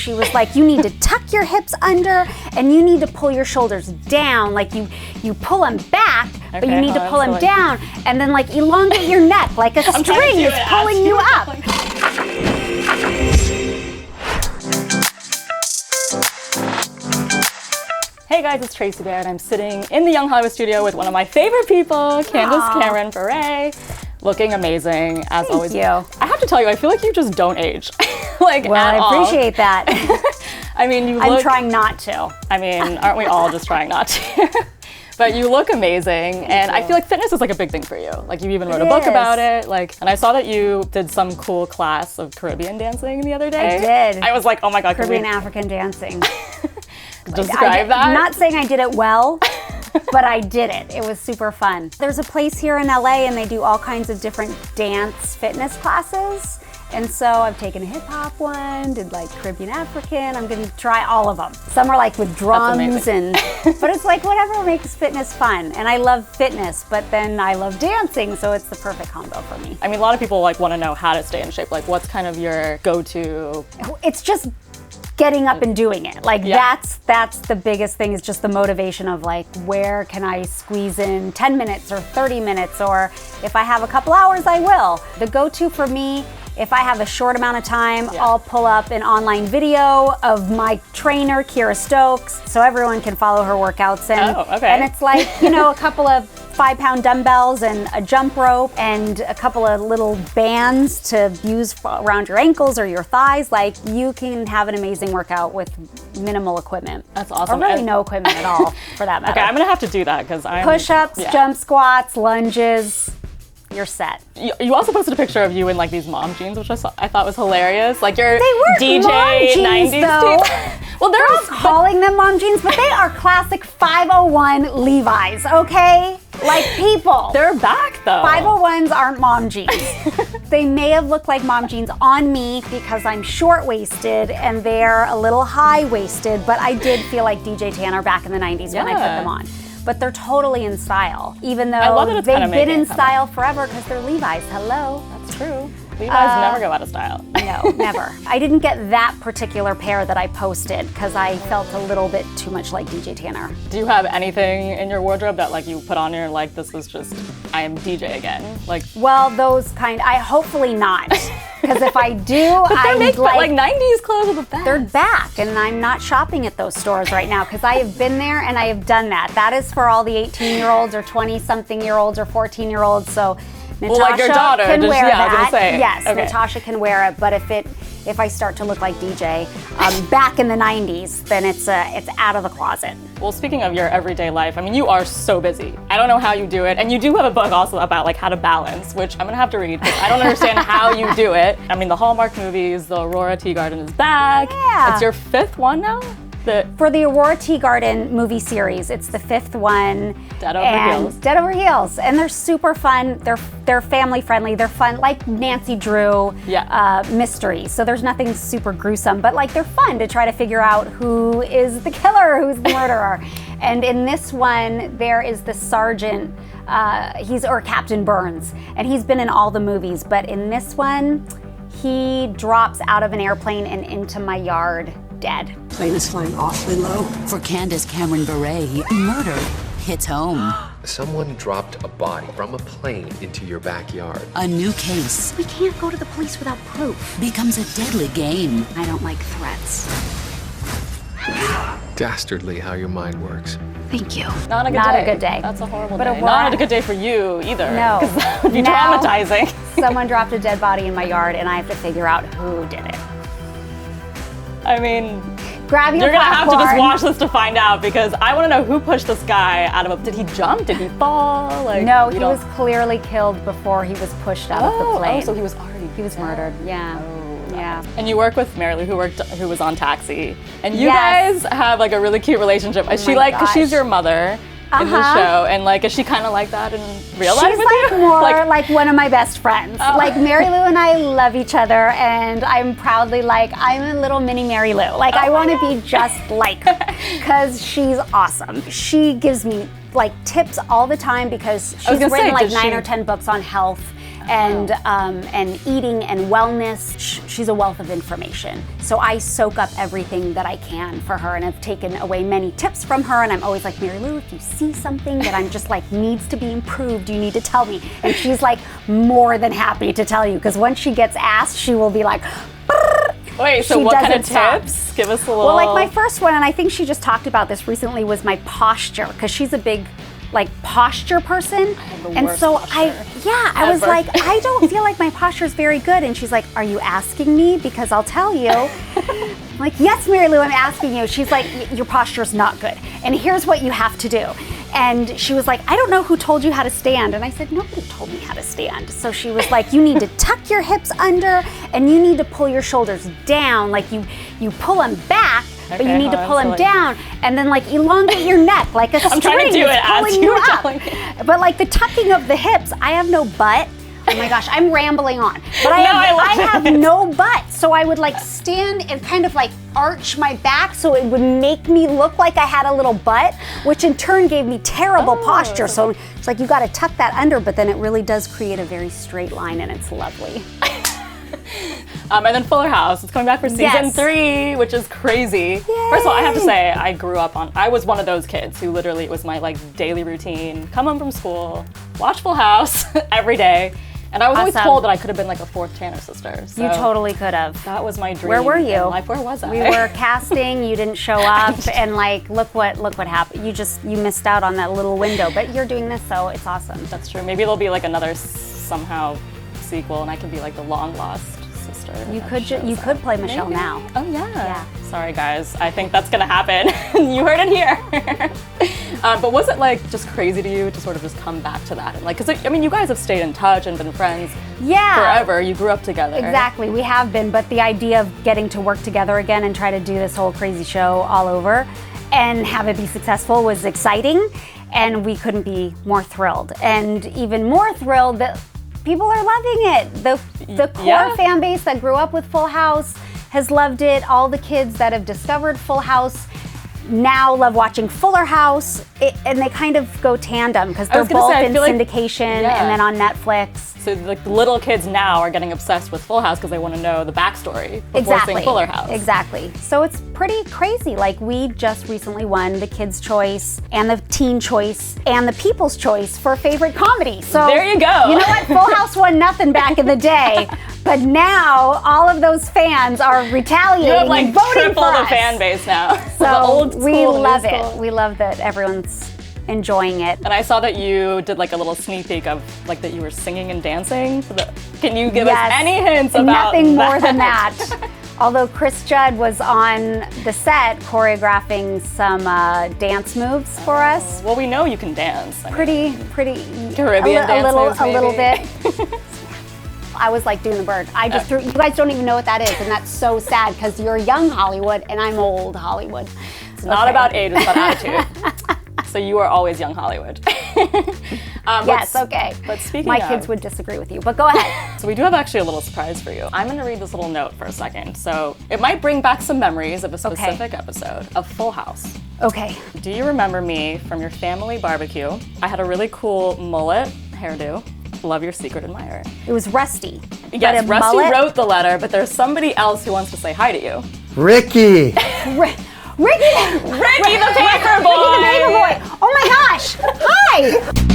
she was like, you need to tuck your hips under and you need to pull your shoulders down. Like you pull them back, but you need to pull them down and then like elongate your neck like a string is pulling you up. Hey guys, it's Tracy Bear and I'm sitting in the Young Hollywood studio with one of my favorite people, Candace Cameron Bure. Looking amazing, as always. Thank you. I have to tell you, I feel like you just don't age. Like, well, at I appreciate that. I mean, you look... I'm trying not to. I mean, aren't we all just trying not to? But you look amazing, and I feel like fitness is like a big thing for you. Like you even wrote a book about it. Like, and I saw that you did some cool class of Caribbean dancing the other day. I did. I was like, oh my God, Caribbean African dancing. Describe that. I'm not saying I did it well, but I did it. It was super fun. There's a place here in LA and they do all kinds of different dance fitness classes. And so I've taken a hip hop one, did like Caribbean African. I'm gonna try all of them. Some are like with drums but it's like whatever makes fitness fun. And I love fitness, but then I love dancing, so it's the perfect combo for me. I mean, a lot of people like want to know how to stay in shape. Like what's kind of your go-to? It's just getting up and doing it. Like that's the biggest thing, is just the motivation of like, where can I squeeze in 10 minutes or 30 minutes, or if I have a couple hours, I will. The go-to for me, if I have a short amount of time, I'll pull up an online video of my trainer, Kira Stokes, so everyone can follow her workouts. And it's like, you know, a couple of 5-pound dumbbells and a jump rope and a couple of little bands to use around your ankles or your thighs. Like, you can have an amazing workout with minimal equipment. That's awesome. Or really no equipment at all, for that matter. Okay, I'm gonna have to do that because I'm... Push-ups, jump squats, lunges. You're set. You also posted a picture of you in like these mom jeans, which I thought was hilarious. Like your DJ mom jeans, 90s though. Well, they're all calling them mom jeans, but they are classic 501 Levi's, okay? Like, people. They're back though. 501s aren't mom jeans. They may have looked like mom jeans on me because I'm short-waisted and they're a little high-waisted, but I did feel like DJ Tanner back in the 90s when I put them on. But they're totally in style, even though they've been in style forever because they're Levi's. Hello. That's true. Levi's never go out of style. No, never. I didn't get that particular pair that I posted because I felt a little bit too much like DJ Tanner. Do you have anything in your wardrobe that like you put on and you're like, this is just, I am DJ again? Like, well, those kind, hopefully not. Because if I do, I'm like 90s clothes are the best. They're back, and I'm not shopping at those stores right now because I have been there and I have done that. That is for all the 18-year-olds or 20-something-year-olds or 14-year-olds. So Natasha like your daughter, can wear that. I was gonna say. Yes, Natasha can wear it. But if I start to look like DJ back in the 90s, then it's out of the closet. Well, speaking of your everyday life, I mean, you are so busy. I don't know how you do it. And you do have a book also about like how to balance, which I'm gonna have to read because I don't understand how you do it. I mean, the Hallmark movies, the Aurora Teagarden is back. Yeah. It's your 5th one now? For the Aurora Teagarden movie series, it's the 5th one. Dead Over Heels. Dead Over Heels. And they're super fun. They're family friendly. They're fun, like Nancy Drew mystery. So there's nothing super gruesome, but like they're fun to try to figure out who is the killer, who's the murderer. And in this one, there is the sergeant, or Captain Burns, and he's been in all the movies, but in this one, he drops out of an airplane and into my yard dead. Plane is flying awfully low. For Candace Cameron Bure, murder hits home. Someone dropped a body from a plane into your backyard. A new case We can't go to the police without proof. becomes a deadly game. I don't like threats. Dastardly how your mind works. Thank you. Not a good day. That's a horrible day. Not a good day for you either. No. Because that would be traumatizing. Someone dropped a dead body in my yard and I have to figure out who did it. I mean, grab your you're gonna have to just popcorn. watch this to find out because I want to know who pushed this guy out of a. Did he jump? Did he fall? Like, no, he was clearly killed before he was pushed out of the plane. Oh, so he was already. He was murdered. Yeah. Yeah. And you work with Mary Lou, who was on Taxi, and you guys have like a really cute relationship. Is she like? Cause she's your mother in the show, and like, is she kind of like that in real life? She's with like you? more like one of my best friends. Like Mary Lou and I love each other, and I'm proudly like, I'm a little mini Mary Lou. Like I want to be just like her because she's awesome. She gives me like tips all the time because she's written like 9 or 10 books on health. and eating and wellness. She's a wealth of information. So I soak up everything that I can for her, and I've taken away many tips from her, and I'm always like, Mary Lou, if you see something that I'm just like needs to be improved, you need to tell me. And she's like more than happy to tell you, because once she gets asked, she will be like, brrr. Wait, so what kind of tips? Give us a little. Well, like my first one, and I think she just talked about this recently, was my posture, because she's a big like posture person. And so I was like, I don't feel like my posture is very good. And she's like, are you asking me? Because I'll tell you. I'm like, yes, Mary Lou, I'm asking you. She's like, your posture is not good. And here's what you have to do. And she was like, I don't know who told you how to stand. And I said, nobody told me how to stand. So she was like, you need to tuck your hips under, and you need to pull your shoulders down. Like you pull them back, but you need to pull them down, and then like elongate your neck like a string. I'm trying to do it as you were telling me. But like the tucking of the hips, I have no butt. Oh my gosh, I'm rambling on. But I have no butt. So I would like stand and kind of like arch my back so it would make me look like I had a little butt, which in turn gave me terrible posture. So it's like you gotta tuck that under, but then it really does create a very straight line, and it's lovely. And then Fuller House, it's coming back for season 3, which is crazy. Yay. First of all, I have to say, I was one of those kids who literally, it was my like daily routine, come home from school, watch Full House every day. And I was always told that I could have been like a fourth Tanner sister. So you totally could have. that was my dream. Where were you? in life. Where was I? We were casting, you didn't show up, and like look what happened. You missed out on that little window, but you're doing this, so it's awesome. That's true. Maybe there'll be like another somehow sequel, and I can be like the long lost sister. You could play Michelle now. Oh yeah. Sorry guys, I think that's gonna happen. You heard it here. But was it like just crazy to you to sort of just come back to that? And like, cause I mean, you guys have stayed in touch and been friends forever. You grew up together. Exactly, we have been, but the idea of getting to work together again and try to do this whole crazy show all over and have it be successful was exciting, and we couldn't be more thrilled. And even more thrilled that people are loving it. The core fan base that grew up with Full House has loved it. All the kids that have discovered Full House now love watching Fuller House, and they kind of go tandem because they're both in syndication and then on Netflix. So like the little kids now are getting obsessed with Full House because they want to know the backstory before seeing Fuller House. Exactly. So it's pretty crazy. Like we just recently won the Kids' Choice and the Teen Choice and the People's Choice for favorite comedy. So there you go. You know what? Full House won nothing back in the day, but now all of those fans are retaliating you have like and voting triple for the us. fan base now. So the old school, we love new it. school. We love that everyone's enjoying it. And I saw that you did like a little sneak peek of like that you were singing and dancing. Can you give us any hints about Nothing more than that. Although Chris Judd was on the set choreographing some dance moves for us. Well, we know you can dance. Pretty Caribbean dance moves, a little maybe. bit. I was like doing the bird. I just threw. You guys don't even know what that is, and that's so sad because you're young Hollywood and I'm old Hollywood. It's not about age, it's about attitude. So you are always young Hollywood. Yes, okay. But speaking My of, kids would disagree with you, but go ahead. So we do have actually a little surprise for you. I'm going to read this little note for a second. So it might bring back some memories of a specific episode of Full House. Okay. Do you remember me from your family barbecue? I had a really cool mullet hairdo. Love your secret admirer. It was Rusty. Yes, But a Rusty mullet? wrote the letter, but there's somebody else who wants to say hi to you. Ricky! Ricky the paper boy! Ricky the paper boy! Oh my gosh! Hi!